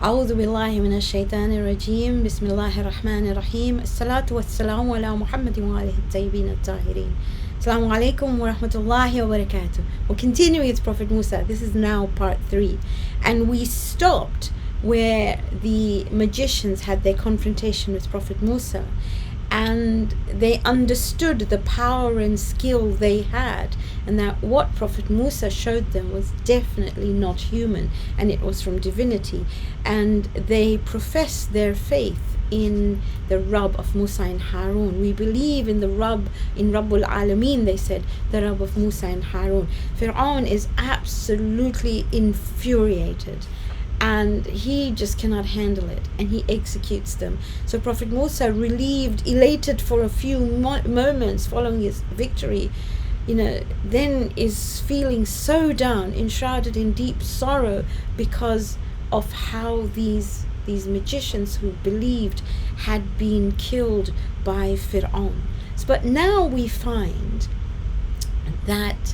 أعوذ بالله من الشيطان الرجيم بسم الله الرحمن الرحيم الصلاة والسلام على محمد وآله الطيبين الطاهرين. Assalamu alaikum wa rahmatullahi wa barakatuh. We'll continue with Prophet Musa. This is now part 3. And we stopped where the magicians had their confrontation with Prophet Musa. And they understood the power and skill they had, and that what Prophet Musa showed them was definitely not human, and it was from divinity. And they professed their faith in the Rabb of Musa and Harun. We believe in the Rabb, in Rabbul Alameen, they said, the Rabb of Musa and Harun. FIRAWN is absolutely infuriated, and he just cannot handle it, and he executes them. So Prophet Musa, relieved, elated for a few moments following his victory, then is feeling so down, enshrouded in deep sorrow because of how these magicians who believed had been killed by FIRAWN. But now we find that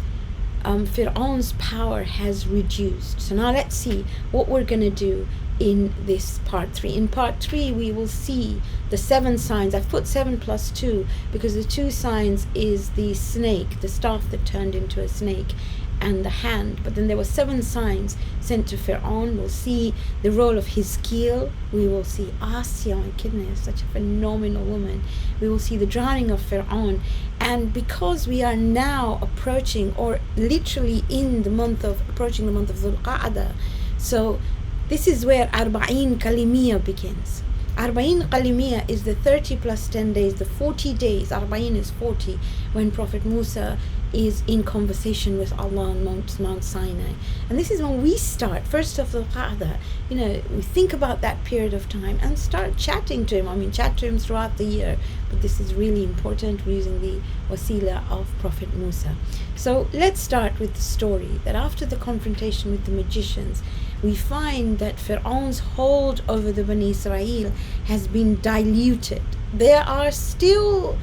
FIRAWN's power has reduced. So now let's see what we're going to do in this part 3. In part 3 we will see the 7 signs. I've put 7 plus 2 because the 2 signs is the snake, the staff that turned into a snake, and the hand. But then there were 7 signs sent to FIRAWN. We'll see the role of Hizqeel. We will see Aasiya, my goodness, such a phenomenal woman. We will see the drowning of FIRAWN. And because we are now approaching, or literally approaching the month of Dhul Qa'dah, so this is where ARBA'EEN CALAMITIES begins. ARBA'EEN CALAMITIES is the 30 plus 10 days, the 40 days. ARBA'EEN is 40, when Prophet Musa is in conversation with Allah on Mount Sinai. And this is when we start, first of Dhul Qa'dah, we think about that period of time and start chatting to him. Chat to him throughout the year, but this is really important. We're using the wasila of Prophet Musa. So let's start with the story that after the confrontation with the magicians, we find that FIRAWN's hold over the Bani Israel has been diluted. They are still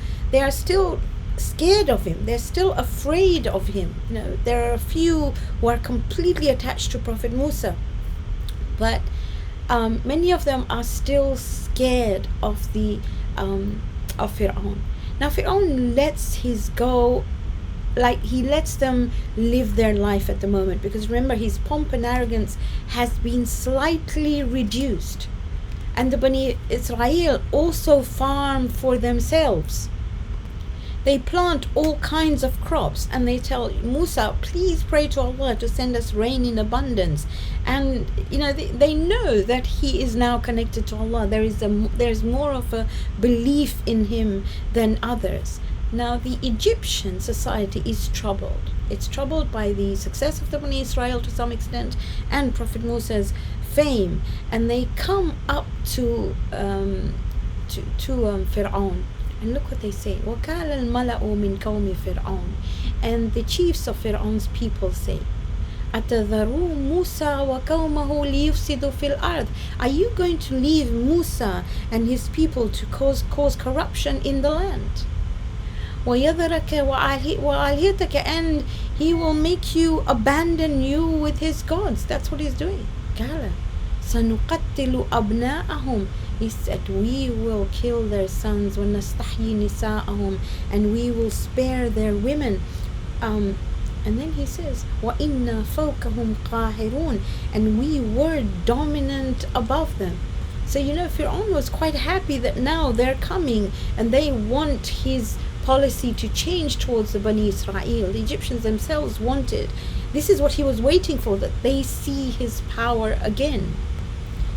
scared of him. They're still afraid of him. There are a few who are completely attached to Prophet Musa, but many of them are still scared of FIRAWN. Now FIRAWN lets he lets them live their life at the moment, because remember, his pomp and arrogance has been slightly reduced, and the Bani Israel also farm for themselves. They plant all kinds of crops, and they tell Musa, please pray to Allah to send us rain in abundance. And they know that he is now connected to Allah. There's more of a belief in him than others. Now the Egyptian society is troubled. It's troubled by the success of the Bani Israel to some extent, and Prophet Musa's fame, and they come up to FIRAWN. And look what they say. وَقَالَ الْمَلَأُ مِنْ قَوْمِ فِرْعَوْنَ. And the chiefs of FIRAWN's people say, أَتَذَرُوا مُوسَى وَقَوْمَهُ لِيُفْسِدُوا فِي الْأَرْضِ. Are you going to leave Musa and his people to cause corruption in the land? وَيَذَرَكَ وَآلِهَتَكَ. And he will make you abandon you with his gods. That's what he's doing. قَالَ سَنُقَتِّلُ أَبْنَاءَهُمْ. He said, we will kill their sons, وَنَسْتَحْيِي نِسَاءَهُمْ, and we will spare their women. And then he says, وَإِنَّا فَوْقَهُمْ قَاهِرُونَ. And we were dominant above them. So FIRAWN was quite happy that now they're coming and they want his policy to change towards the Bani Israel. The Egyptians themselves wanted. This is what he was waiting for, that they see his power again.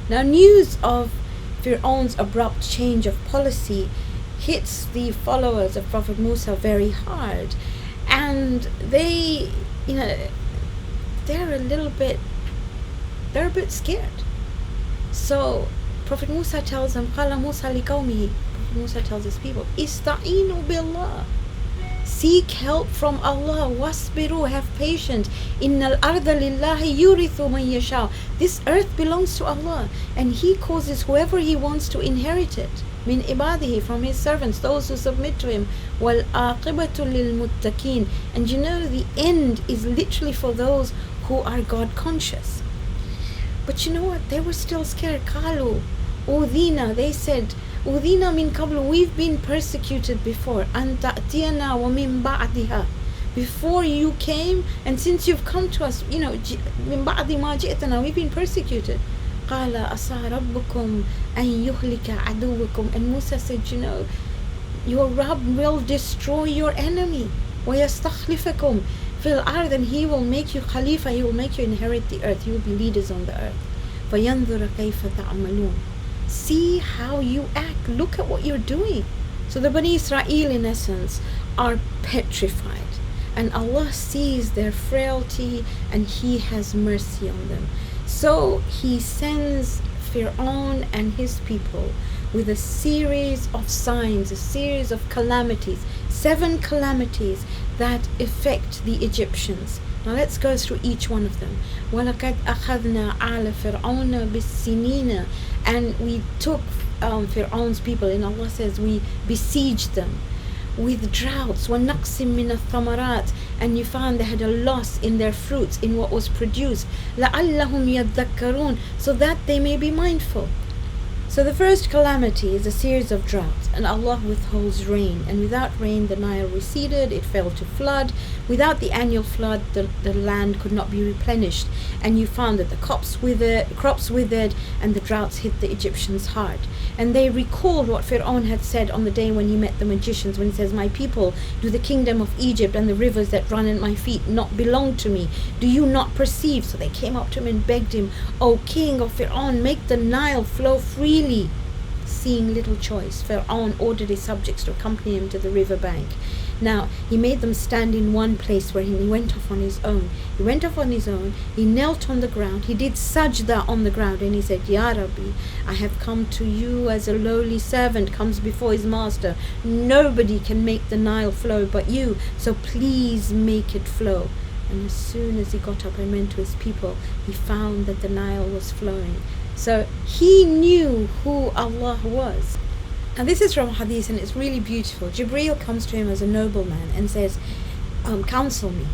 Now news of FIRAWN's abrupt change of policy hits the followers of Prophet Musa very hard, and they, they're a bit scared. So Prophet Musa tells them, قال موسى لقومه. Prophet Musa tells his people, استعينوا بالله. Seek help from Allah. wasbiru, have patience. Innal arda lillahi yurithu man yasha. This earth belongs to Allah, and He causes whoever He wants to inherit it. Min ibadihi, from His servants, those who submit to Him. Wal aqibatu lil muttaqin. And the end is literally for those who are God conscious. But you know what? They were still scared. قالوا أوذينا. They said, أوذينا من قبل. We've been persecuted before. أن تأتينا ومن بعدها. Before you came, and since you've come to us, من بعد ما جئتنا, we've been persecuted. قال عسى ربكم أن يهلك عدوكم. And Musa said, your Rabb will destroy your enemy. ويستخلفكم في الأرض. And he will make you Khalifa, he will make you inherit the earth, you will be leaders on the earth. فينظر كيف تعملون. See how you act, look at what you're doing. So the Bani Israel, in essence, are petrified, and Allah sees their frailty and He has mercy on them. So He sends FIRAWN and his people with a series of signs, a series of calamities, 7 calamities that affect the Egyptians. Now let's go through each one of them. وَلَقَدْ أَخَذْنَا عَلَى فِرْعَوْنَ بِالسِّنِينَ. And we took FIRAWN's people, and Allah says we besieged them with droughts. وَنَقْسٍ مِّنَ الثَّمَرَاتِ. And you found they had a loss in their fruits, in what was produced. لَعَلَّهُمْ يَذَّكَّرُونَ. So that they may be mindful. So the first calamity is a series of droughts, and Allah withholds rain, and without rain the Nile receded, it fell to flood. Without the annual flood, the land could not be replenished, and you found that the crops withered, and the droughts hit the Egyptians hard. And they recalled what FIRAWN had said on the day when he met the magicians, when he says, my people, do the kingdom of Egypt and the rivers that run at my feet not belong to me? Do you not perceive? So they came up to him and begged him, O king of FIRAWN, make the Nile flow freely. Seeing little choice, FIRAWN ordered his subjects to accompany him to the river bank. Now, he made them stand in one place where he went off on his own. He went off on his own, he knelt on the ground, he did sajda on the ground, and he said, Ya Rabbi, I have come to you as a lowly servant comes before his master. Nobody can make the Nile flow but you, so please make it flow. And as soon as he got up and went to his people, he found that the Nile was flowing. So he knew who Allah was. Now this is from Hadith, and it's really beautiful. Jibreel comes to him as a nobleman and says, counsel me.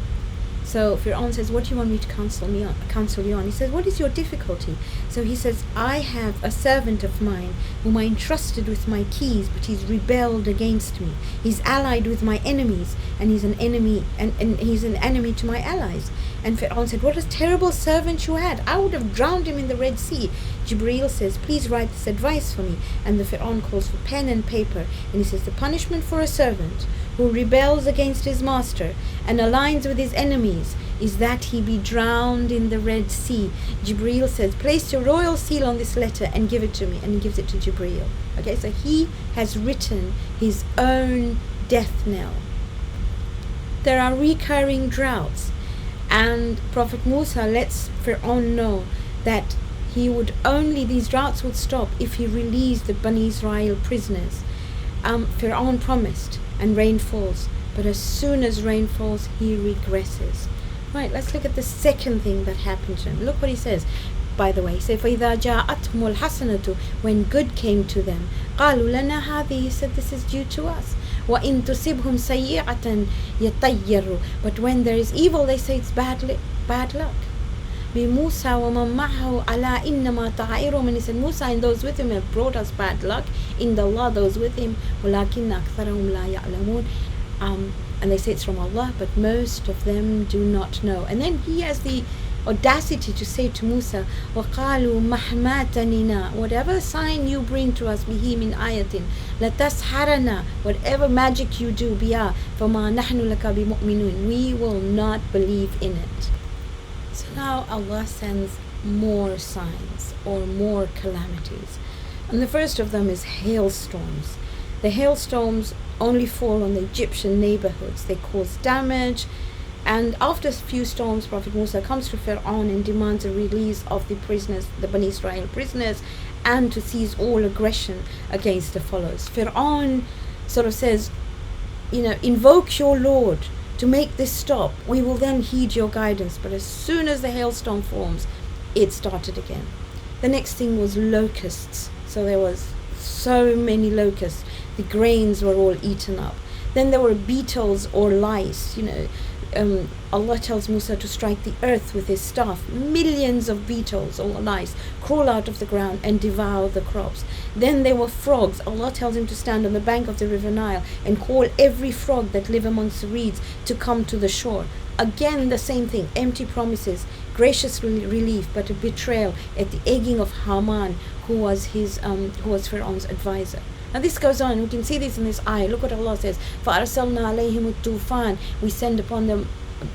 So FIRAWN says, what do you want me to counsel you on? He says, what is your difficulty? So he says, I have a servant of mine whom I entrusted with my keys, but he's rebelled against me. He's allied with my enemies, and he's an enemy, and he's an enemy to my allies. And FIRAWN said, what a terrible servant you had. I would have drowned him in the Red Sea. Jibreel says, please write this advice for me. And the FIRAWN calls for pen and paper, and he says, the punishment for a servant who rebels against his master and aligns with his enemies is that he be drowned in the Red Sea. Jibreel says, place your royal seal on this letter and give it to me. And he gives it to Jibreel. Okay, so he has written his own death knell. There are recurring droughts, and Prophet Musa lets FIRAWN know that these droughts would stop if he released the Bani Israel prisoners. FIRAWN promised, and rain falls, but as soon as rain falls, he regresses. Right, let's look at the second thing that happened to him. Look what he says. By the way, say فَإِذَا جَاءَتْهُمُ الْحَسَنَةُ. When good came to them, قَالُوا لَنَا هَذِهِ. He said, this is due to us. وَإِن تُصِبْهُمْ سَيِّئَةً يَطَيَّرُوا. But when there is evil, they say it's bad luck. بِمُوسَى وَمَنْ مَعَهُ عَلَىٰ إِنَّمَا طَائِرُهُمْ. And he said, Musa and those with him have brought us bad luck. In the Allah, those with him, وَلَكِنَّ أَكْثَرَهُمْ لَا يَعْلَمُونَ. And they say it's from Allah, but most of them do not know. And then he has the audacity to say to Musa, وَقَالُوا مَهْمَا تَنِنَا. Whatever sign you bring to us, بِهِ مِنْ آيَةٍ لَتَسْحَرَنَا. Whatever magic you do, بِهَا فَمَا نَحْنُ لَكَ بِمُؤْمِنُونَ. We will not believe in it. So now Allah sends more signs or more calamities. And the first of them is hailstorms. The hailstorms only fall on the Egyptian neighborhoods. They cause damage. And after a few storms, Prophet Musa comes to FIRAWN and demands a release of the prisoners, the Bani Israel prisoners, and to cease all aggression against the followers. FIRAWN sort of says, invoke your Lord to make this stop. We will then heed your guidance. But as soon as the hailstorm forms, it started again. The next thing was locusts. So there was so many locusts. The grains were all eaten up. Then there were beetles or lice, Allah tells Musa to strike the earth with his staff. Millions of beetles or lice crawl out of the ground and devour the crops. Then there were frogs. Allah tells him to stand on the bank of the river Nile and call every frog that live amongst the reeds to come to the shore. Again, the same thing, empty promises, gracious relief, but a betrayal at the egging of Haman, who was Pharaoh's advisor. Now this goes on. We can see this in this ayah. Look what Allah says. فَأَرْسَلْنَا عَلَيْهِمُ الطُّوفَانِ. We send upon them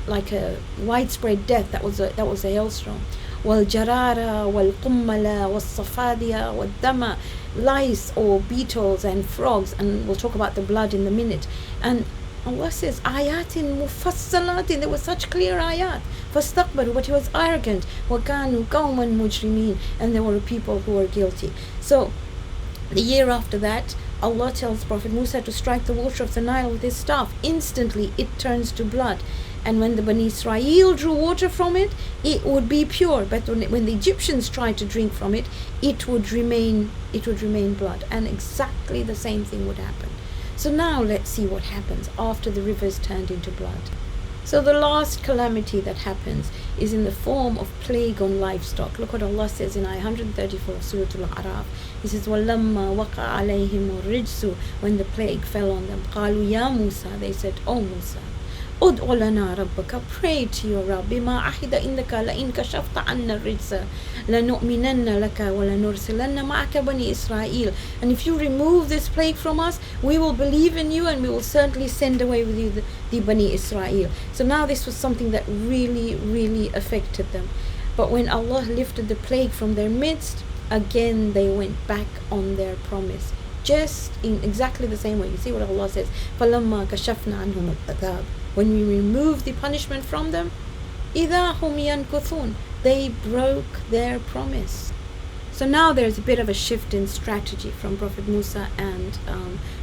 like a widespread death. That was a hailstorm. وَالْجَرَارَ وَالْقُمَّلَ وَالصَّفَادِيَ وَالدَّمَ. Lice or beetles and frogs. And we'll talk about the blood in a minute. And Allah says, ayatin mufassalatin. There were such clear ayat. فَاسْتَكْبَرُوا. But he was arrogant. وَكَانُوا قَوْمًا مُجْرِمِينَ. And there were people who were guilty. So the year after that, Allah tells Prophet Musa to strike the water of the Nile with his staff. Instantly it turns to blood. And when the Bani Israel drew water from it, it would be pure. But when the Egyptians tried to drink from it, it would remain blood. And exactly the same thing would happen. So now let's see what happens after the rivers turned into blood. So the last calamity that happens is in the form of plague on livestock. Look what Allah says in Ayah 134 of Surah Al-A'raf. He says, وَلَمَّا وَقَعَ عَلَيْهِمُ الرِّجْسُ. When the plague fell on them, قَالُوا يَا مُوسَى. They said, O Musa, أُدْعُ لَنَا رَبَّكَ. Pray to your Rabb. بِمَا عَهِدَ إِنَّكَ لَإِنْ كَشَفْتَ عَنَّا الرِّجْسَ لَنُؤْمِنَنَّ لَكَ وَلَنُرْسِلَنَّ مَعَكَ بَنِي إِسْرَائِيل. And if you remove this plague from us, we will believe in you and we will certainly send away with you the Bani Israel. So now this was something that really, really affected them. But when Allah lifted the plague from their midst, again they went back on their promise. Just in exactly the same way. You see what Allah says? فَلَمَّا كَشَفْنَا عَنْهُمُ الْعَذَابَ. When we removed the punishment from them, إِذَا هُمْ يَنْكُثُونَ. They broke their promise. So now there's a bit of a shift in strategy from Prophet Musa and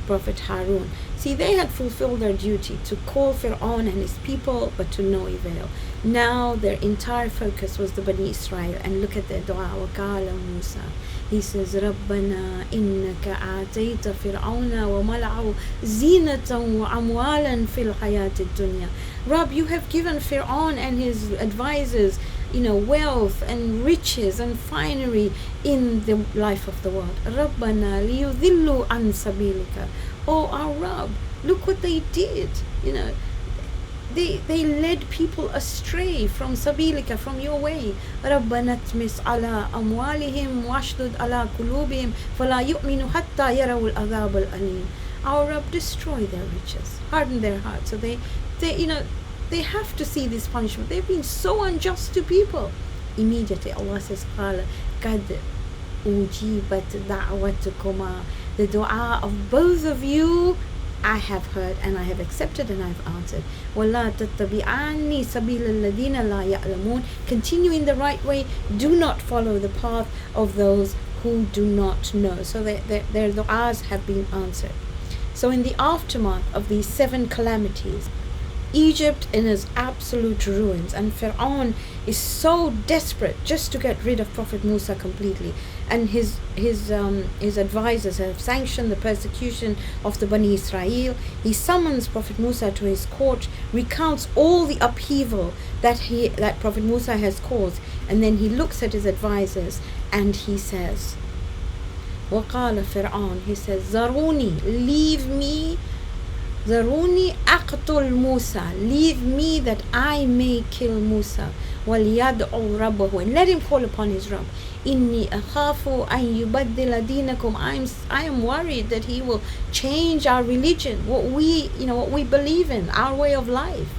Prophet Harun. See, they had fulfilled their duty to call Fir'aun and his people, but to no avail. Now their entire focus was the Bani Israel. And look at their dua. وَقَالَ Musa. He says, رَبَّنَا إِنَّكَ آتَيْتَ فِرْعَوْنَ وَمَلَعَهُ زِينَةً وَأَمْوَالًا فِي الْحَيَاةِ الدُّنْيَا. Rabb, you have given Fir'aun and his advisors, wealth and riches and finery in the life of the world. رَبَّنَا لِيُذِلُّوا عَنْ سَبِيلِكَ. Oh, our Rabb, look what they did. They led people astray from sabilika, from your way. رَبَّنَا اطْمِسْ عَلَىٰ أَمْوَالِهِمْ وَاشْدُدْ عَلَىٰ قُلُوبِهِمْ فَلَا يُؤْمِنُوا حَتَّى يَرَوُا الْعَذَابَ الْأَلِيمَ. Our Rabb, destroy their riches, harden their hearts, so they have to see this punishment. They've been so unjust to people. Immediately Allah says, قَالَ قَدْ أُجِيبَتْ دَعْوَتُكُمَا. The dua of both of you I have heard and I have accepted and I have answered. وَلَا تَتَّبِعَانِّي سَبِيلَ الَّذِينَ لَا يَعْلَمُونَ. Continue in the right way. Do not follow the path of those who do not know. So their du'as have been answered. So in the aftermath of these 7 calamities, Egypt in its absolute ruins, and Fir'aun is so desperate just to get rid of Prophet Musa completely, and his advisors have sanctioned the persecution of the Bani Israel. He summons Prophet Musa to his court, recounts all the upheaval that Prophet Musa has caused, and then he looks at his advisors and he says, وَقَالَ فِرْعَوْنَ. He says, ذَرُونِي, leave me. ذَرُونِي أَقْتُلْ مُوسَى. Leave me that I may kill Musa. وَلْيَدْعُوا رَبَّهُ. And let him call upon his Rabb. إِنِّي أَخَافُ أَن يُبَدِّلَ دِينَكُمْ. I am worried that he will change our religion, what we believe in, our way of life.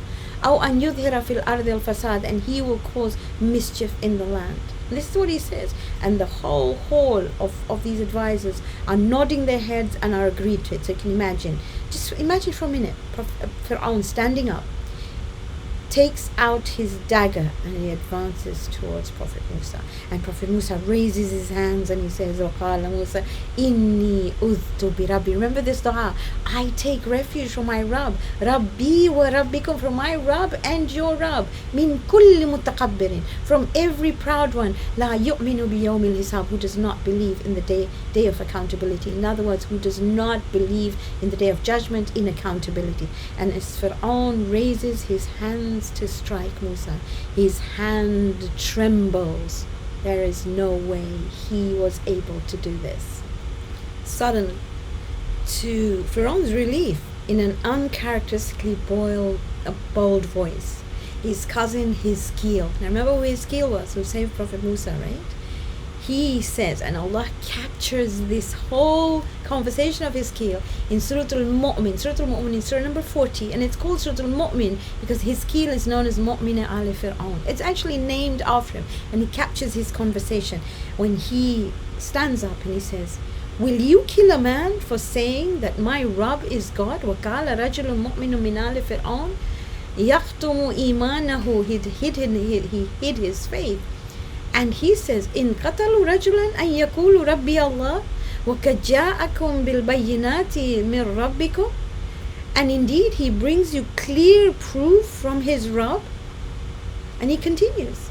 أَوْ أَن يُظْهِرَ فِي الْأَرْضِ الْفَسَادِ. And he will cause mischief in the land. And this is what he says. And the whole hall of these advisors are nodding their heads and are agreed to it. So you can imagine. Just imagine for a minute, Fir'aun standing up, takes out his dagger and he advances towards Prophet Musa. And Prophet Musa raises his hands and he says, وَقَالَ مُوسَى إِنِّي أُذْتُ بِرَبِّي. Remember this dua, I take refuge from my Rabb, Rabbi wa Rabbikum, from my Rabb and your Rabb, min kulli mutakabbirin, from every proud one, la yu'minu biyawmil hisab, who does not believe in the day of accountability. In other words, who does not believe in the day of judgment, in accountability. And as Fir'aun raises his hands to strike Musa, his hand trembles. There is no way he was able to do this. Suddenly, to Fir'aun's relief, in an uncharacteristically bold voice, his cousin Hizqeel, now remember who Hizqeel was, who saved Prophet Musa, right? He says, and Allah captures this whole conversation of Hizqeel in Surah Al-Mu'min. Surah Al-Mu'min is Surah number 40, and it's called Surah Al-Mu'min because Hizqeel is known as Mu'min al Fir'aun. It's actually named after him, and he captures his conversation when he stands up and he says, will you kill a man for saying that my Rabb is God? وَقَالَ رَجُلٌ مُؤْمِنٌ مِنْ آلِ فِرْعَوْنَ يَخْتُمُ إِيمَانَهُ. He hid his faith. And he says, إِن قَتَلُوا رَجُلًا أَن يَقُولُوا رَبِّيَ اللَّهُ وَقَدْ جَاءَكُمْ بِالْبَيِّنَاتِ مِنْ رَبِّكُمْ. And indeed, he brings you clear proof from his Rabb. And he continues.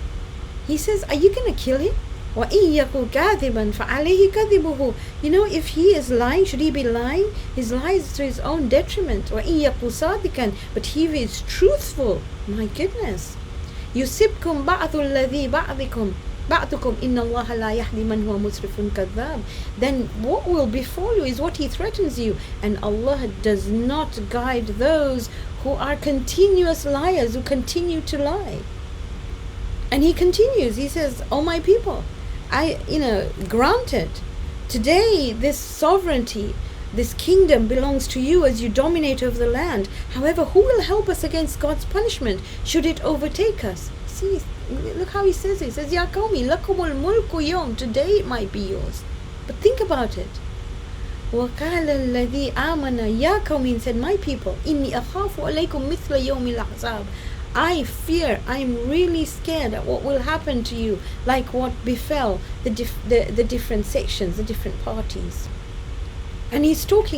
He says, are you going to kill him? وَإِن يَكُ كَاذِبًا فَعَلَيْهِ كَذِبُهُ. You know, if he is lying, should he be lying? His lies to his own detriment. وَإِن يَكُ صَادِقًا. But he is truthful. My goodness. يُصِبْكُمْ بَعْضُ الَّذِي بَعْضِكُمْ إِنَّ اللَّهَ لَا يَهْدِي مَنْ هُوَ مُسْرِفٌ كَذَّابٌ. Then what will befall you is what he threatens you. And Allah does not guide those who are continuous liars, who continue to lie. And he continues, he says, oh my people, granted, today this sovereignty, this kingdom belongs to you as you dominate over the land. However, who will help us against God's punishment should it overtake us? See, look how he says it. He says, Ya qawmi, lakumul mulku yawm. Today it might be yours. But think about it. وَقَالَ الَّذِي آمَنَ Ya qawmi, said, my people, إِنِّي أَخَافُ عَلَيْكُمْ مِثْلَ يَوْمِ الْأَحْزَابِ. I fear, I'm really scared at what will happen to you, like what befell the different sections, the different parties. And he talks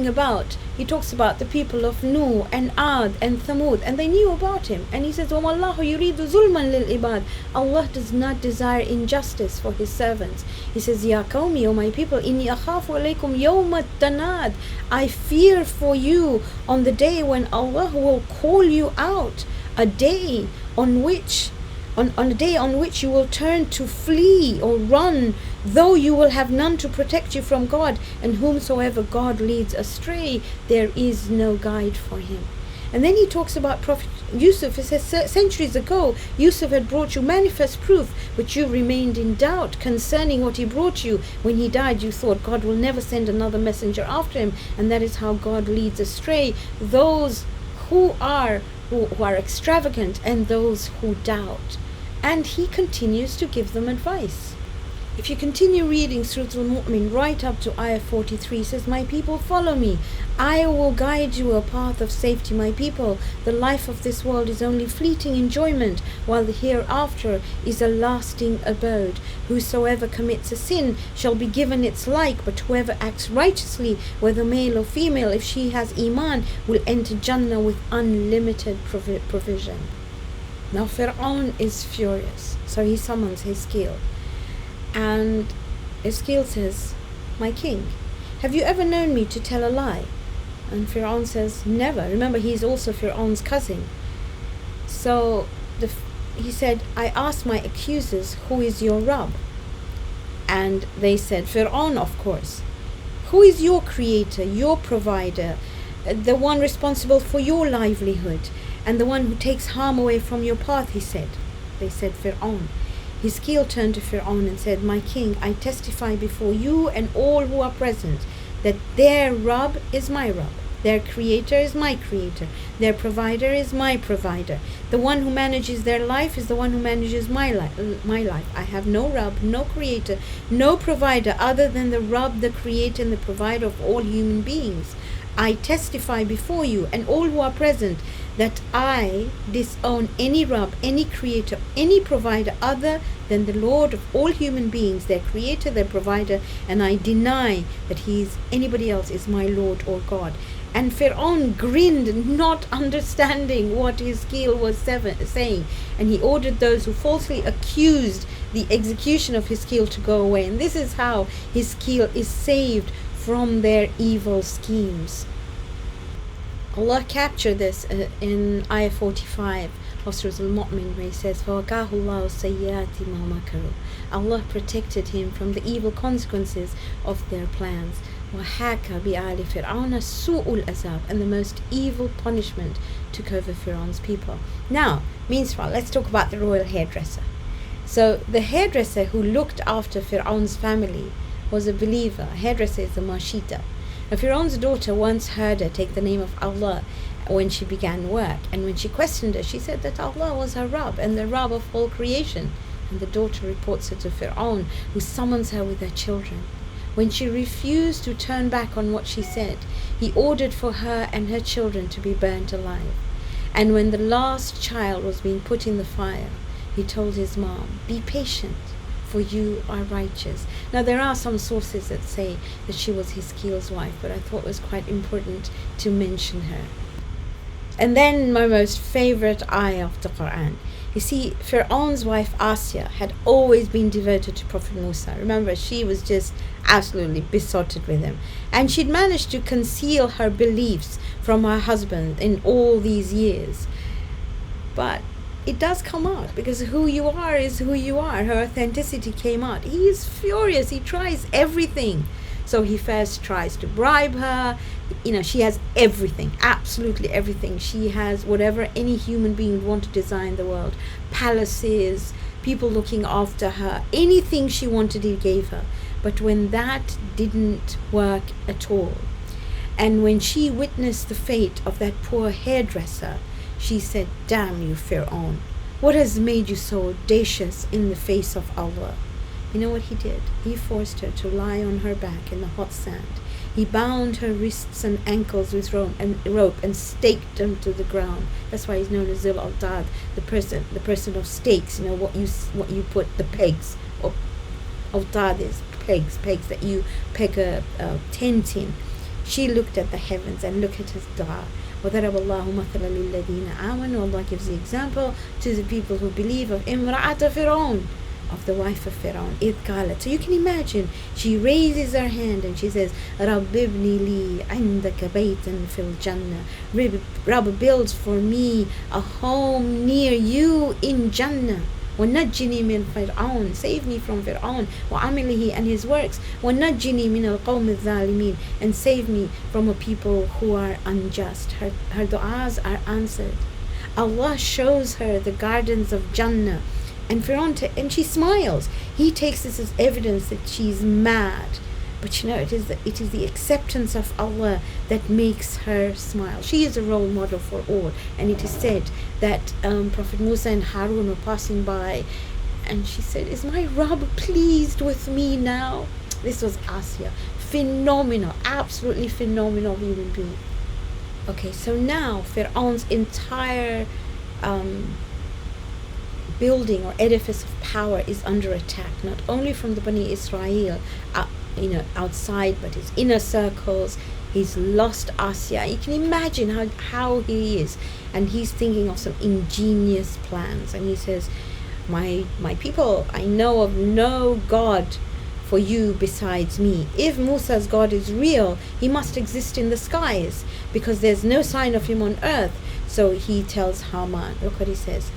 about the people of Nuh and Ad and Thamud, and they knew about him. And he says, وَمَا اللَّهُ يُرِيدُ ظُلْمًا لِلْعِبَادِ. Allah does not desire injustice for his servants. He says, Ya qawmi, O my people, إِنِّي أَخَافُ عَلَيْكُمْ يَوْمَ التَّنَادِ. I fear for you on the day when Allah will call you out, a day on which you will turn to flee or run, though you will have none to protect you from God, and whomsoever God leads astray, there is no guide for him. And then he talks about Prophet Yusuf. He says, centuries ago, Yusuf had brought you manifest proof, but you remained in doubt concerning what he brought you. When he died, you thought God will never send another messenger after him, and that is how God leads astray those who are extravagant and those who doubt. And he continues to give them advice. If you continue reading Surah Al-Mu'min right up to ayah 43, it says, my people, follow me. I will guide you a path of safety, my people. The life of this world is only fleeting enjoyment, while the hereafter is a lasting abode. Whosoever commits a sin shall be given its like, but whoever acts righteously, whether male or female, if she has iman, will enter Jannah with unlimited provision. Now Fir'aun is furious, so he summons Hizqeel. And Hizqeel says, my king, have you ever known me to tell a lie? And Fir'aun says, never. Remember, he's also Fir'aun's cousin. So he said, I asked my accusers, who is your Rabb? And they said, Fir'aun, of course. Who is your creator, your provider, the one responsible for your livelihood, and the one who takes harm away from your path, he said. They said, Fir'aun. Hizqeel turned to Fir'aun and said, my king, I testify before you and all who are present that their Rabb is my Rabb, their creator is my creator, their provider is my provider. The one who manages their life is the one who manages my life. I have no Rabb, no creator, no provider other than the Rabb, the creator and the provider of all human beings. I testify before you and all who are present that I disown any Rabb, any creator, any provider other than the Lord of all human beings, their creator, their provider, and I deny that anybody else is my Lord or God. And FIRAWN grinned, not understanding what Hizqeel was saying, and he ordered those who falsely accused the execution of Hizqeel to go away. And this is how Hizqeel is saved from their evil schemes. Allah captured this in ayah 45 of Surah Al-Mu'min, where he says, فَوَقَاهُ اللَّهُ سَيِّئَاتِ مَا مَكَرُوا. Allah protected him from the evil consequences of their plans. وَحَاكَ بِآلِ فِرْعَوْنَ سُوءُ الْأَذَابِ. And the most evil punishment took over Fir'aun's people. Now, meanwhile, let's talk about the royal hairdresser. So the hairdresser who looked after Fir'aun's family was a believer. A hairdresser is a mashita. Now, Fir'aun's daughter once heard her take the name of Allah when she began work, and when she questioned her, she said that Allah was her Rabb and the Rabb of all creation. And the daughter reports her to Fir'aun, who summons her with her children. When she refused to turn back on what she said, he ordered for her and her children to be burnt alive. And when the last child was being put in the fire, he told his mom, "Be patient, for you are righteous." Now there are some sources that say that she was Hizqeel's wife, but I thought it was quite important to mention her. And then my most favorite ayah of the Quran. You see, Fir'aun's wife Aasiya had always been devoted to Prophet Musa. Remember, she was just absolutely besotted with him. And she'd managed to conceal her beliefs from her husband in all these years. But it does come out, because who you are is who you are. Her authenticity came out. He is furious. He tries everything. So he first tries to bribe her. She has everything, absolutely everything. She has whatever any human being would want to design in the world. Palaces, people looking after her, anything she wanted he gave her. But when that didn't work at all, and when she witnessed the fate of that poor hairdresser, she said, "Damn you, Fir'aun. What has made you so audacious in the face of Allah?" You know what he did? He forced her to lie on her back in the hot sand. He bound her wrists and ankles with rope and staked them to the ground. That's why he's known as Zil al-Dad, the person of stakes. What you put the pegs of Dad is pegs that you peg a tent in. She looked at the heavens and looked at his dua. وَضَرَبَ اللَّهُ مَثَلًا لِلَّذِينَ آمَنُوا. Allah gives the example to the people who believe of imra'at Fir'aun, of the wife of Fir'aun, إِذْ قَالَتْ. So you can imagine, she raises her hand and she says, رَبِّ ابْنِ لِي عِنْدَكَ بَيْتًا فِي الْجَنَّةِ. Rabb, builds for me a home near you in Jannah. وَنَجِّنِي مِنْ فِرْعَوْنَ. Save me from Fir'aun وَعَمِلِهِ and his works. وَنَجِّنِي مِنَ الْقَوْمِ الظَّالِمِينَ. And save me from a people who are unjust. Her du'as are answered. Allah shows her the gardens of Jannah. And Fir'aun, and she smiles. He takes this as evidence that she's mad. But it is the acceptance of Allah that makes her smile. She is a role model for all. And it is said that Prophet Musa and Harun were passing by, and she said, "Is my Rabb pleased with me now?" This was Aasiya. Phenomenal, absolutely phenomenal human being. Okay, so now Fir'aun's entire building or edifice of power is under attack, not only from the Bani Israel outside, but his inner circles. He's lost Aasiya. You can imagine how he is, and he's thinking of some ingenious plans. And he says, my people, I know of no God for you besides me. If Musa's God is real, he must exist in the skies, because there's no sign of him on earth. So he tells Haman, look what he says.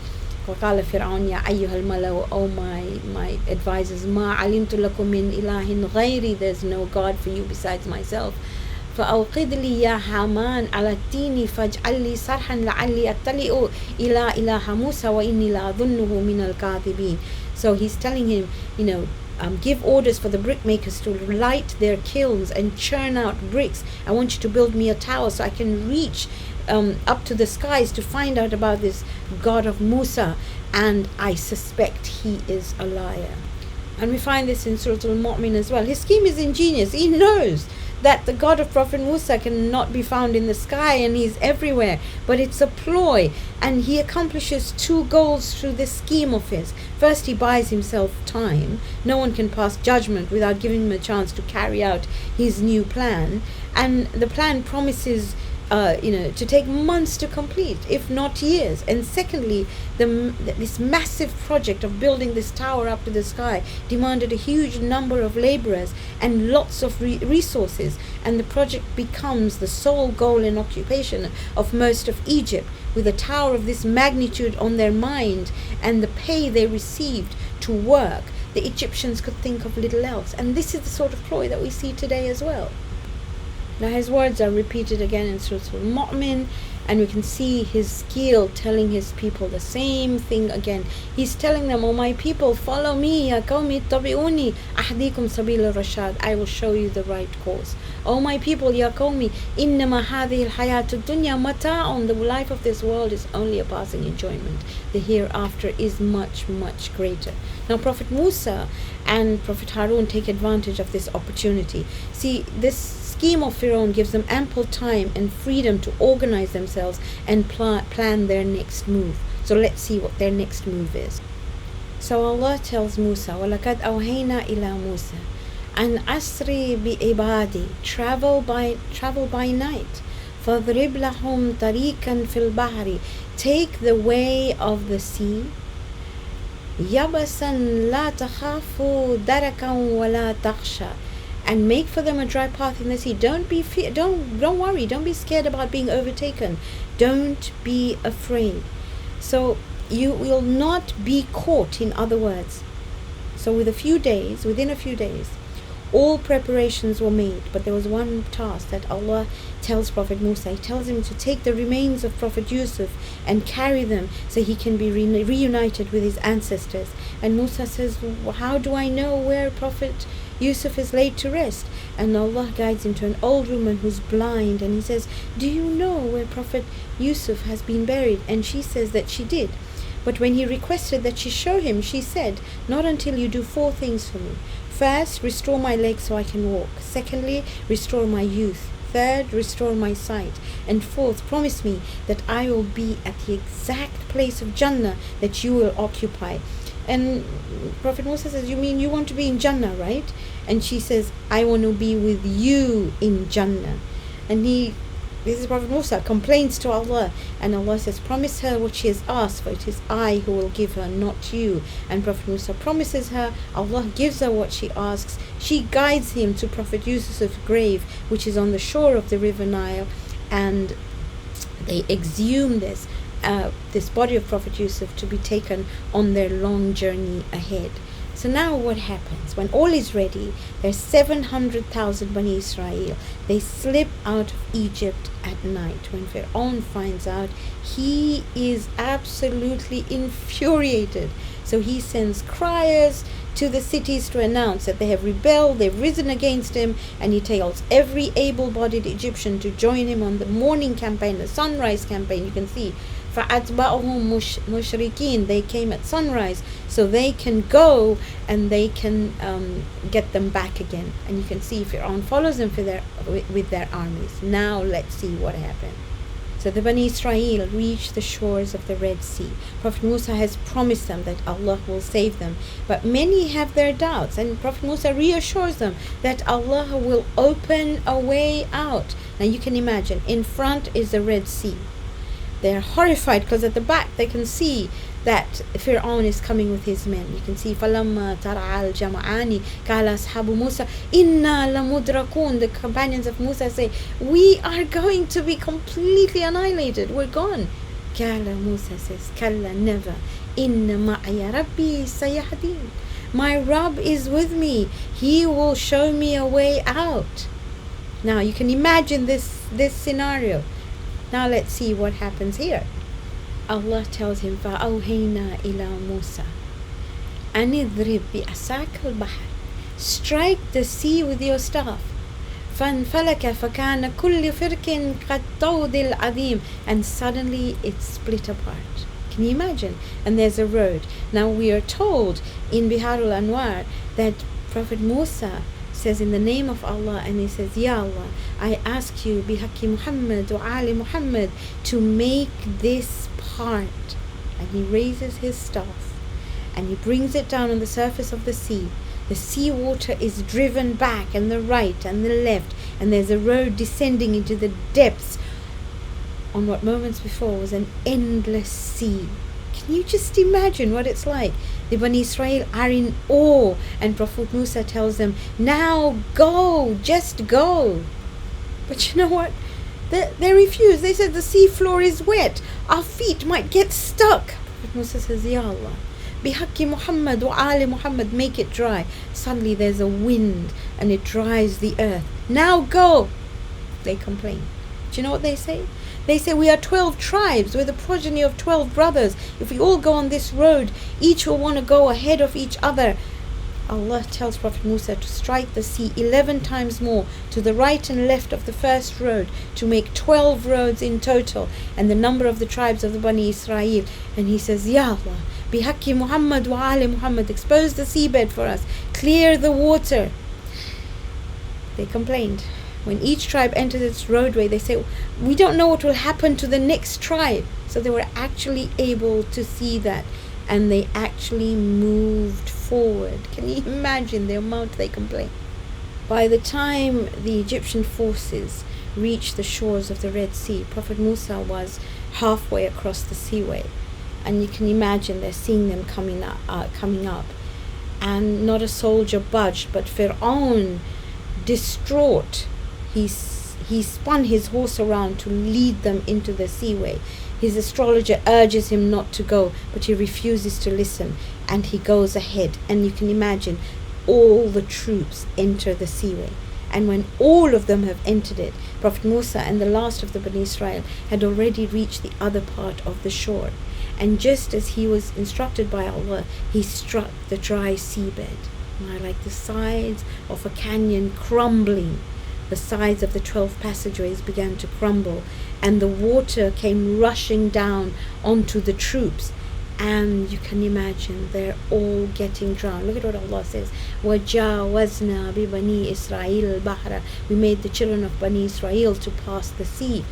وقال فرعون يا أيها الملأ, oh my advisors, ما علمت لكم من إله غيري, there's no God for you besides myself. فأوقد لي يا هامان على التين فاجعل لي صرحا لعلي أطلع إلى إله موسى وإني لأظنه من الكاذبين. So he's telling him, give orders for the brickmakers to light their kilns and churn out bricks. I want you to build me a tower so I can reach up to the skies to find out about this God of Musa, and I suspect he is a liar. And we find this in Surah Al-Mu'min as well. His scheme is ingenious. He knows that the God of Prophet Musa cannot be found in the sky and he's everywhere, but it's a ploy, and he accomplishes two goals through this scheme of his. First, he buys himself time. No one can pass judgment without giving him a chance to carry out his new plan, and the plan promises to take months to complete, if not years. And secondly, this massive project of building this tower up to the sky demanded a huge number of laborers and lots of resources, and the project becomes the sole goal and occupation of most of Egypt. With a tower of this magnitude on their mind and the pay they received to work, the Egyptians could think of little else. And this is the sort of ploy that we see today as well. Now his words are repeated again in Surah Al-Mu'min, and we can see Hizqeel telling his people the same thing again. He's telling them, "O my people, follow me, ya qawmi ittabi'uni, ahdikum sabila rashad. I will show you the right course. O my people, ya qawmi, innama hadhihi al-hayatu dunya mata'un. The life of this world is only a passing enjoyment. The hereafter is much, much greater." Now Prophet Musa and Prophet Harun take advantage of this opportunity. See, this scheme of FIRAWN gives them ample time and freedom to organize themselves and plan their next move. So let's see what their next move is. So Allah tells Musa, وَلَقَدْ أَوْحَيْنَا إِلَى مُوسَى أَنْ أَسْرِ بِعِبَادِي. Travel by night. فَاضْرِبْ لَهُمْ طَرِيقًا فِي الْبَحْرِ. Take the way of the sea. يَبَسًا لَا تَخَافُ دَرَكًا وَلَا تَخْشَى. And make for them a dry path in the sea. Don't worry, don't be scared about being overtaken. Don't be afraid. So you will not be caught, in other words. So within a few days, all preparations were made, but there was one task that Allah tells Prophet Musa. He tells him to take the remains of Prophet Yusuf and carry them so he can be reunited with his ancestors. And Musa says, "How do I know where Prophet Yusuf is laid to rest?" And Allah guides him to an old woman who's blind, and he says, "Do you know where Prophet Yusuf has been buried?" And she says that she did. But when he requested that she show him, she said, "Not until you do 4 things for me. First, restore my legs so I can walk. Secondly, restore my youth. Third, restore my sight. And fourth, promise me that I will be at the exact place of Jannah that you will occupy." And Prophet Musa says, "You mean you want to be in Jannah, right?" And she says, "I want to be with you in Jannah." And this is Prophet Musa, complains to Allah, and Allah says, "Promise her what she has asked, for it is I who will give her, not you." And Prophet Musa promises her, Allah gives her what she asks. She guides him to Prophet Yusuf's grave, which is on the shore of the river Nile, and they exhume this body of Prophet Yusuf to be taken on their long journey ahead. So now what happens? When all is ready, there's 700,000 Bani Israel. They slip out of Egypt at night. When FIRAWN finds out, he is absolutely infuriated. So he sends criers to the cities to announce that they have rebelled, they've risen against him, and he tells every able-bodied Egyptian to join him on the morning campaign, the sunrise campaign. You can see فَأَتْبَعُهُمْ مُشْرِكِينَ. They came at sunrise so they can go and they can get them back again. And you can see FIRAWN follows them with their armies. Now let's see what happened. So the Bani Israel reach the shores of the Red Sea. Prophet Musa has promised them that Allah will save them. But many have their doubts, and Prophet Musa reassures them that Allah will open a way out. Now you can imagine, in front is the Red Sea. They're horrified because at the back they can see that FIRAWN is coming with his men. You can see فَلَمَّا تَرَعَى الْجَمْعَانِ قَالَ أَصْحَابُ مُوسَى إِنَّا لَمُدْرَكُونَ. The companions of Musa say, "We are going to be completely annihilated. We're gone." قَالَ Musa says, "كَلَّا, never. إِنَّ مَعِيَ رَبِّي سَيَهْدِينِ. My Rabb is with me. He will show me a way out." Now you can imagine this scenario. Now let's see what happens here. Allah tells him, فَأَوْحَيْنَا إِلَى مُوسَى أَنِ اضْرِبْ بِعَصَاكَ الْبَحْرَ. Strike the sea with your staff. فَانْفَلَكَ فَكَانَ كُلُّ فِرْقٍ كَالطَّوْدِ الْعَظِيمِ. And suddenly it split apart. Can you imagine? And there's a road. Now we are told in Bihar al-Anwar that Prophet Musa says, in the name of Allah, and he says, Ya Allah, I ask you, bihaqi Muhammad wa ali Muhammad, to make this part. And he raises his staff and he brings it down on the surface of the sea. The sea water is driven back, and the right and the left, and there's a road descending into the depths on what moments before was an endless sea. Can you just imagine what it's like? The Bani Israel are in awe, and Prophet Musa tells them, now go, just go. But you know what? They refuse. They said the sea floor is wet. Our feet might get stuck. Prophet Musa says, Ya Allah, bihaqi Muhammad wa ali Muhammad, make it dry. Suddenly there's a wind and it dries the earth. Now go. They complain. Do you know what they say? They say, we are 12 tribes. We're the progeny of 12 brothers. If we all go on this road, each will want to go ahead of each other. Allah tells Prophet Musa to strike the sea 11 times more to the right and left of the first road, to make 12 roads in total, and the number of the tribes of the Bani Israel. And he says, Ya Allah, bihaqi Muhammad wa ali Muhammad, expose the seabed for us, clear the water. They complained. When each tribe enters its roadway, they say, we don't know what will happen to the next tribe. So they were actually able to see that, and they actually moved forward. Can you imagine the amount they complained? By the time the Egyptian forces reached the shores of the Red Sea, Prophet Musa was halfway across the seaway, and you can imagine they're seeing them coming up, and not a soldier budged, but FIRAWN, distraught, he spun his horse around to lead them into the seaway. His astrologer urges him not to go, but he refuses to listen, and he goes ahead. And you can imagine all the troops enter the seaway. And when all of them have entered it, Prophet Musa and the last of the Bani Israel had already reached the other part of the shore. And just as he was instructed by Allah, he struck the dry seabed. Like the sides of a canyon crumbling. The sides of the 12 passageways began to crumble, and the water came rushing down onto the troops. And you can imagine they're all getting drowned. Look at what Allah says. وَجَاوَزْنَا بِبَنِي إِسْرَائِيلَ الْبَحْرَ. We made the children of Bani Israel to pass the sea.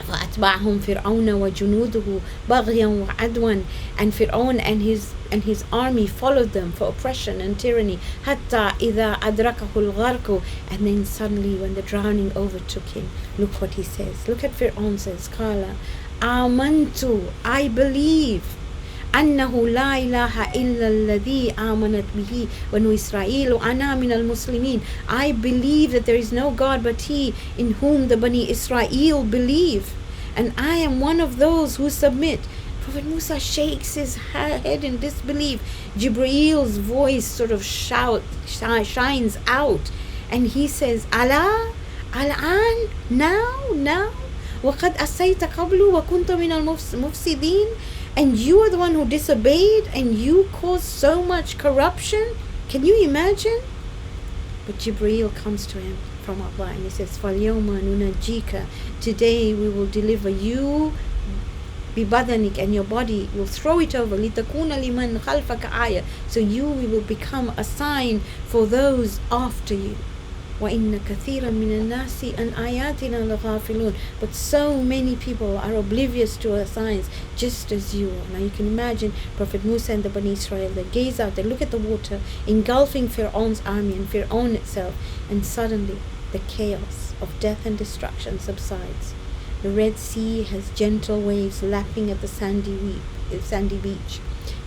فَأَتْبَعَهُمْ فِرْعَوْنَ وَجُنُودُهُ بَغْيًا وَعَدْوًا. And Fir'aun and his army followed them for oppression and tyranny. حَتَّى إِذَا أَدْرَكَهُ الْغَرْقُ. And then suddenly when the drowning overtook him, look what he says. Look at Fir'aun says, قَالَ آمَنْتُ, I believe, أنه لا إله إلا الذي آمنت به بنو إسرائيل وأنا من المسلمين. I believe that there is no God but He in whom the Bani Israel believe, and I am one of those who submit. Prophet Musa shakes his head in disbelief. Jibrail's voice sort of shines out, and he says, Allah, الآن, now, وقد أسيت قبل وكنت من المفسدين. And you are the one who disobeyed, and you caused so much corruption. Can you imagine? But Jibreel comes to him from Allah and he says, فَالْيَوْمَ نُنَجِّيكَ. Today we will deliver you بِبَدَنِكَ, and your body, will throw it over, لِتَكُونَ لِمَنْ خَلْفَكَ آيَةً. So you will become a sign for those after you. وَإِنَّ كَثِيرًا مِنَ النَّاسِ أَنْ آيَاتِنَا لَغَافِلُونَ. But so many people are oblivious to our signs, just as you are. Now you can imagine Prophet Musa and the Bani Israel, they gaze out, they look at the water engulfing Fir'aun's army and Fir'aun itself, and suddenly the chaos of death and destruction subsides. The Red Sea has gentle waves lapping at the sandy beach.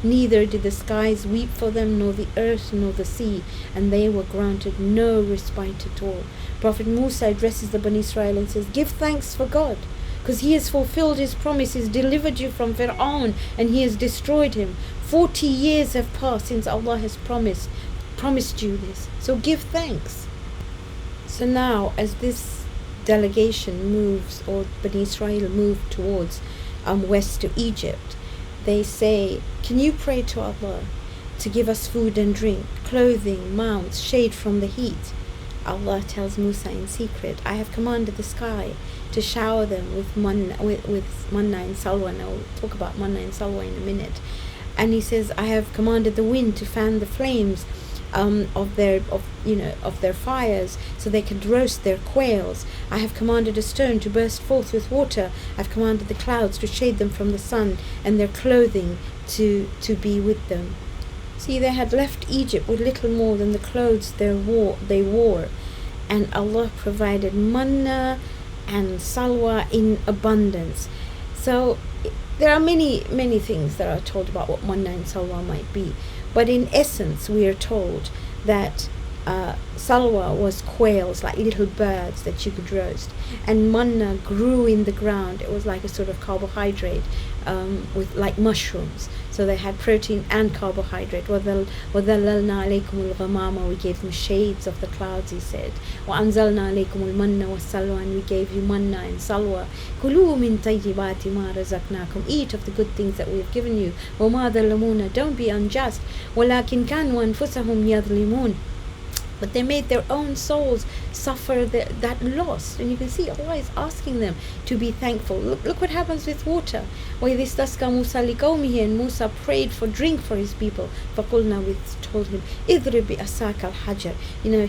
Neither did the skies weep for them, nor the earth, nor the sea, and they were granted no respite at all. Prophet Musa addresses the Bani Israel and says, give thanks for God, because He has fulfilled His promises, delivered you from Fir'aun, and He has destroyed him. 40 years have passed since Allah has promised you this, so give thanks. So now, as this delegation moves, or Bani Israel move towards west to Egypt, they say, can you pray to Allah to give us food and drink, clothing, mounts, shade from the heat? Allah tells Musa in secret, I have commanded the sky to shower them with manna and salwa. And I'll talk about manna and salwa in a minute. And He says, I have commanded the wind to fan the flames of their fires, so they could roast their quails. I have commanded a stone to burst forth with water. I've commanded the clouds to shade them from the sun, and their clothing to be with them. See, they had left Egypt with little more than the clothes they wore, and Allah provided manna and salwa in abundance. So there are many things that are told about what manna and salwa might be, but in essence we are told that salwa was quails, like little birds that you could roast, and manna grew in the ground. It was like a sort of carbohydrate, with like mushrooms. So they had protein and carbohydrate. وَظَلَّلْنَا عَلَيْكُمُ الْغَمَامَ, we gave them shades of the clouds, he said. وَأَنزَلْنَا عَلَيْكُمُ الْمَنَّ وَالسَّلْوَى, and we gave you manna and salwa. كُلُوا مِن طَيِّبَاتِ مَا رَزَقْنَاكُمْ, eat of the good things that we have given you. وَمَا ظَلَمُونَ, don't be unjust. وَلَكِنْ كَانُوا أَنفُسَهُمْ يَظْلِمُونَ, but they made their own souls suffer that loss. And you can see Allah is asking them to be thankful. Look what happens with water. وَإِذِ اسْتَسْقَى مُوسَى لِقَوْمِهِ, and Musa prayed for drink for his people. فَقُلْنَا, we told him, اضْرِبْ بِأَسَاكَ الْحَجَرِ,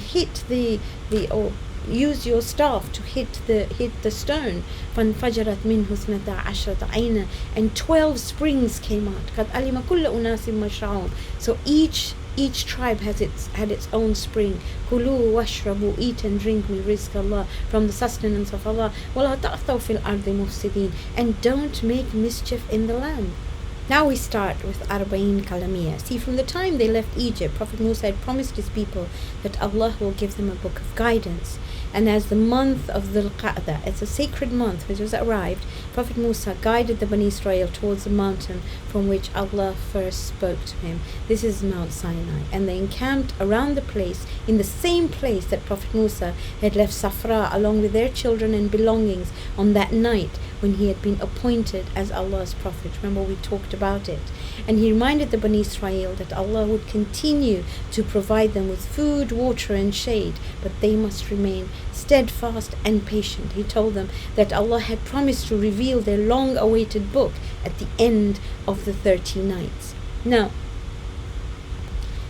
hit or use your staff to hit the stone. فَانْفَجَرَتْ مِنْهُ اثْنَتَا عَشْرَةَ عَيْنًا, and 12 springs came out. قَدْ عَلِمَ كُلُّ أُنَاسٍ مَشْرَبَهُمْ, so each tribe had its own spring. Kulu washrabu, eat and drink min rizq Allah, from the sustenance of Allah. Wala ta'thaw fil ardi mufsidin, and don't make mischief in the land. Now we start with ARBA'EEN CALAMITIES. See, from the time they left Egypt, Prophet Musa had promised his people that Allah will give them a book of guidance. And as the month of Dhul Qa'dah, as a sacred month which was arrived, Prophet Musa guided the Bani Israel towards the mountain from which Allah first spoke to him. This is Mount Sinai. And they encamped around the place, in the same place that Prophet Musa had left Safra along with their children and belongings on that night when he had been appointed as Allah's prophet. Remember, we talked about it. And he reminded the Bani Israel that Allah would continue to provide them with food, water and shade, but they must remain steadfast and patient. He told them that Allah had promised to reveal their long-awaited book at the end of the 30 nights. Now,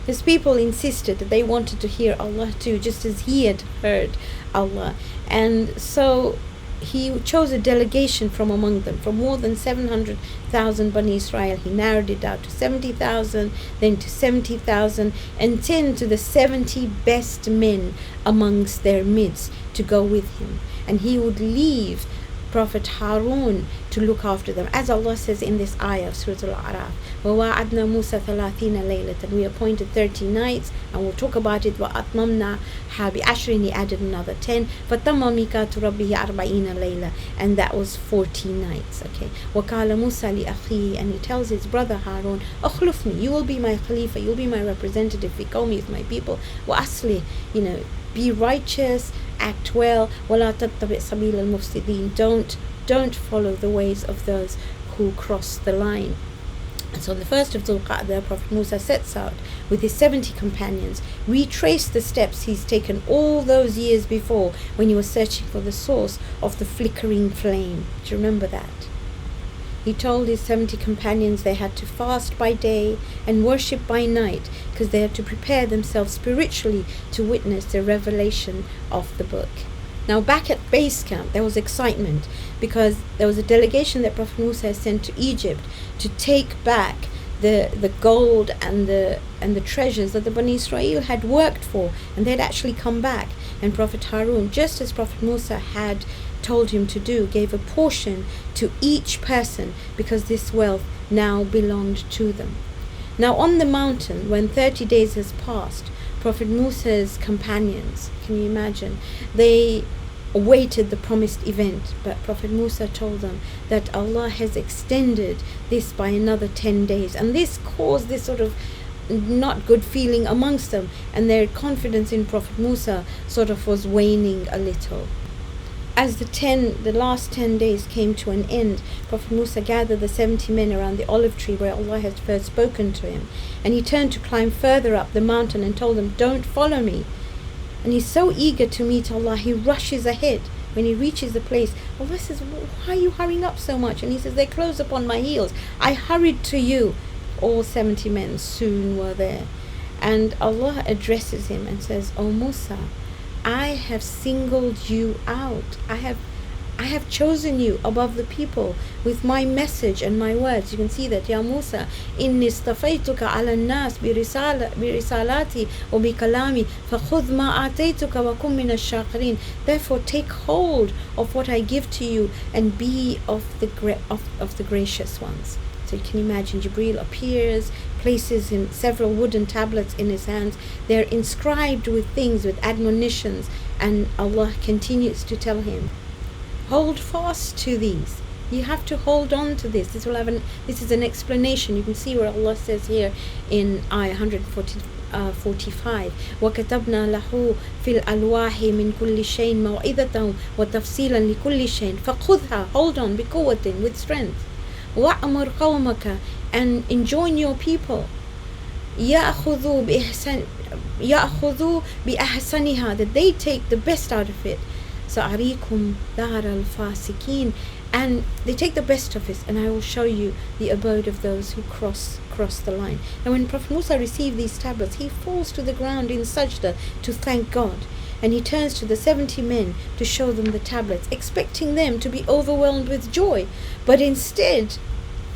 his people insisted that they wanted to hear Allah too, just as he had heard Allah. And so he chose a delegation from among them, from more than 700,000 Bani Israel. He narrowed it down to 70,000, then to 70,000, and 10 to the 70 best men amongst their midst to go with him. And he would leave Prophet Harun to look after them, as Allah says in this ayah of Surah Al-A'raf. وَوَعَدْنَا مُوسَى 30 لَيْلَةً, we appointed 30 nights, and we'll talk about it. وَأَتْمَمْنَا بِعَشْرٍ, he added another 10. فَتَمَّ مِيقَاتُ رَبِّهِ 40 لَيْلَةً, and that was 40 nights. Okay. وَقَالَ مُوسَى لِأَخِيهِ, and he tells his brother Harun, أَخْلُفْنِي, you will be my Khalifa, you'll be my representative, في قومي, with my people. وَأَصْلِحْ, be righteous, act well. وَلَا تَتَّبِعْ سَبِيلَ الْمُفْسِدِينَ, don't follow the ways of those who cross the line. And so on the first of Dhul Qa'dah, Prophet Musa sets out with his 70 companions, retraced the steps he's taken all those years before when he was searching for the source of the flickering flame. Do you remember that? He told his 70 companions they had to fast by day and worship by night, because they had to prepare themselves spiritually to witness the revelation of the book. Now, back at base camp, there was excitement because there was a delegation that Prophet Musa sent to Egypt to take back the gold and the treasures that the Bani Israel had worked for, and they had actually come back. And Prophet Harun, just as Prophet Musa had told him to do, gave a portion to each person, because this wealth now belonged to them. Now on the mountain, when 30 days has passed, Prophet Musa's companions, can you imagine, they awaited the promised event, but Prophet Musa told them that Allah has extended this by another 10 days, and this caused this sort of not good feeling amongst them, and their confidence in Prophet Musa sort of was waning a little. As the last 10 days came to an end, Prophet Musa gathered the 70 men around the olive tree where Allah had first spoken to him, and he turned to climb further up the mountain and told them, "Don't follow me." And he's so eager to meet Allah, he rushes ahead. When he reaches the place, Allah says, "Why are you hurrying up so much?" And he says, "They're close upon my heels. I hurried to you." All 70 men soon were there. And Allah addresses him and says, "O Musa, I have singled you out. I have chosen you above the people with my message and my words." You can see that, Ya Musa, inni istafaytuka ala nas birisalati wa bikalami fakhudh ma ataytuka wa kum min ash-shakirin. Therefore take hold of what I give to you and be of the gracious ones. So you can imagine Jibreel appears, places in several wooden tablets in his hands. They're inscribed with things, with admonitions, and Allah continues to tell him, hold fast to these. You have to hold on to this. This is an explanation. You can see where Allah says here in ayah 145, وَكَتَبْنَا لَهُ فِي الْأَلْوَاحِ مِنْ كُلِّ شَيْءٍ مَوْعِظَةً وَتَفْصِيلًا لِكُلِّ شَيْءٍ فَخُذْهَا. Hold on, بِقُوَّةٍ, with strength. وَأْمُرْ قَوْمَكَ, and enjoin your people, يَأْخُذُوا بِأَحْسَنِهَا, that they take the best out of it. سَأَرِيكُمْ دَارَ الْفَاسِقِينَ, and they take the best of it, and I will show you the abode of those who cross the line. And when Prophet Musa received these tablets, he falls to the ground in sajda to thank God, and he turns to the 70 men to show them the tablets, expecting them to be overwhelmed with joy, but instead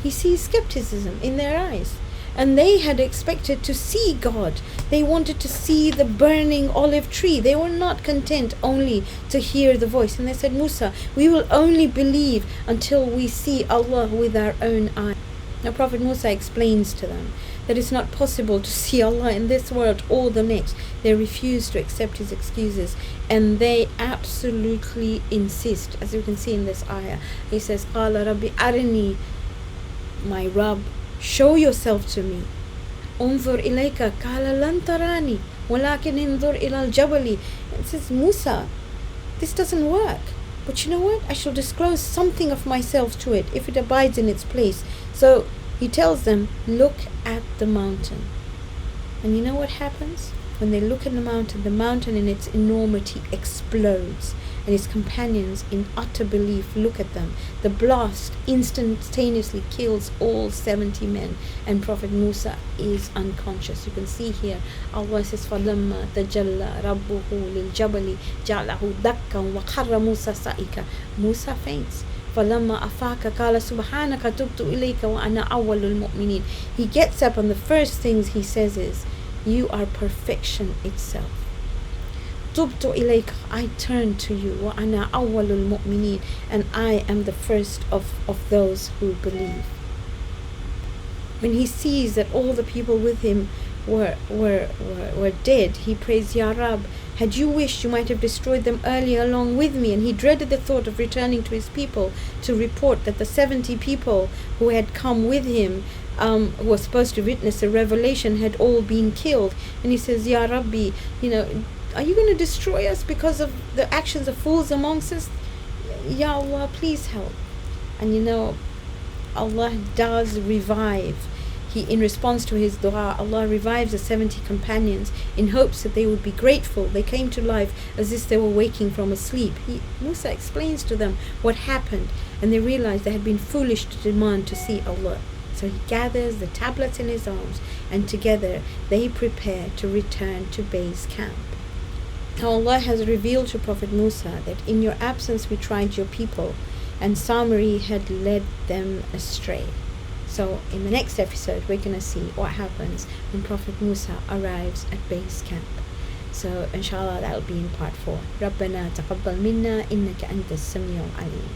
he sees skepticism in their eyes. And they had expected to see God. They wanted to see the burning olive tree. They were not content only to hear the voice. And they said, Musa, we will only believe until we see Allah with our own eyes. Now Prophet Musa explains to them that it's not possible to see Allah in this world or the next. They refuse to accept his excuses, and they absolutely insist, as you can see in this ayah. He says, قَالَ رَبِّ أَرِنِي, my Rabb, show yourself to me. انظر إليك قال لن تراني ولكن انظر إلى الجبل. It says, Musa, this doesn't work, but you know what? I shall disclose something of myself to it if it abides in its place. So he tells them, look at the mountain. And you know what happens? When they look at the mountain in its enormity explodes, and his companions in utter belief look at them. The blast instantaneously kills all 70 men, and Prophet Musa is unconscious. You can see here Allah says, فَلَمَّا تَجَلَّى رَبُّهُ لِلْجَبَلِ جَعْلَهُ دَكًّا وَخَرَّ مُوسَى صَعِقًا. Musa faints. فَلَمَّا أَفَاقَ قَالَ سُبْحَانَكَ تُبْتُ إِلَيْكَ وَأَنَا أَوَّلُ الْمُؤْمِنِينَ. He gets up, and the first things he says is, you are perfection itself. تُبْتُ إِلَيْكَ, I turn to you. وَأَنَا أَوَّلُ الْمُؤْمِنِينَ, and I am the first of those who believe. When he sees that all the people with him were dead, he prays, Ya Rab, had you wished, you might have destroyed them earlier along with me. And he dreaded the thought of returning to his people to report that the 70 people who had come with him, who were supposed to witness a revelation, had all been killed. And he says, Ya Rabbi, are you going to destroy us because of the actions of fools amongst us? Ya Allah, please help. And Allah does revive. In response to his dua, Allah revives the 70 companions in hopes that they would be grateful. They came to life as if they were waking from a sleep. Musa explains to them what happened, and they realized they had been foolish to demand to see Allah. So he gathers the tablets in his arms, and together they prepare to return to base camp. Now Allah has revealed to Prophet Musa that in your absence we tried your people, and Samari had led them astray. So in the next episode we're going to see what happens when Prophet Musa arrives at base camp. So inshallah that will be in part 4. رَبَّنَا تَقَبَّلْ مِنَّا إِنَّكَ أَنْتَ السَّمِيعُ الْعَلِيمُ.